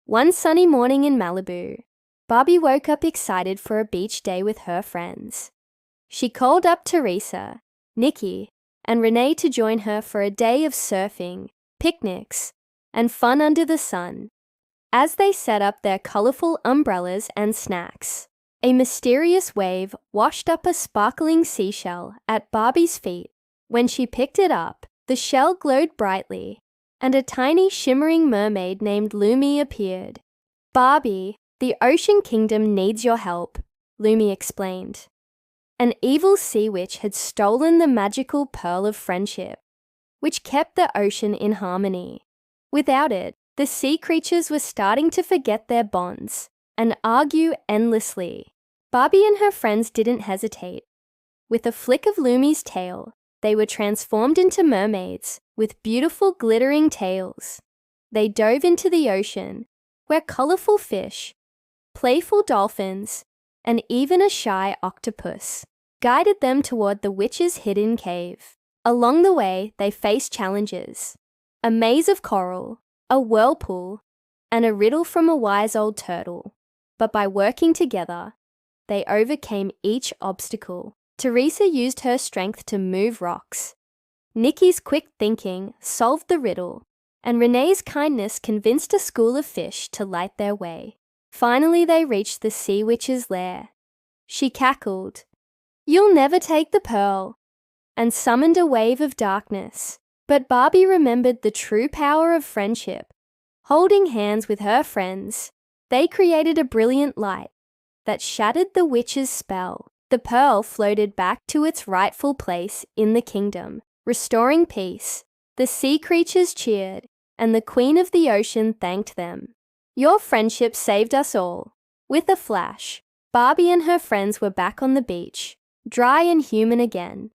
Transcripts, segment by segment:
One sunny morning in Malibu, Barbie woke up excited for a beach day with her friends. She called up Teresa, Nikki, and Renee to join her for a day of surfing, picnics, and fun under the sun. As they set up their colorful umbrellas and snacks, a mysterious wave washed up a sparkling seashell at Barbie's feet. When she picked it up, the shell glowed brightly, and a tiny shimmering mermaid named Lumi appeared. "Barbie, the Ocean Kingdom needs your help," Lumi explained. An evil sea witch had stolen the magical pearl of friendship, which kept the ocean in harmony. Without it, the sea creatures were starting to forget their bonds and argue endlessly. Barbie and her friends didn't hesitate. With a flick of Lumi's tail, they were transformed into mermaids with beautiful glittering tails. They dove into the ocean, where colorful fish, playful dolphins, and even a shy octopus guided them toward the witch's hidden cave. Along the way, they faced challenges: a maze of coral, a whirlpool, and a riddle from a wise old turtle. But by working together, they overcame each obstacle. Teresa used her strength to move rocks. Nikki's quick thinking solved the riddle, and Renee's kindness convinced a school of fish to light their way. Finally, they reached the sea witch's lair. She cackled, "You'll never take the pearl," and summoned a wave of darkness. But Barbie remembered the true power of friendship. Holding hands with her friends, they created a brilliant light that shattered the witch's spell. The pearl floated back to its rightful place in the kingdom, restoring peace. The sea creatures cheered, and the Queen of the Ocean thanked them. "Your friendship saved us all." With a flash, Barbie and her friends were back on the beach, dry and human again,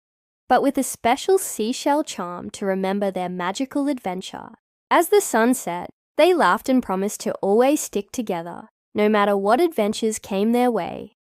but with a special seashell charm to remember their magical adventure. As the sun set, they laughed and promised to always stick together, no matter what adventures came their way.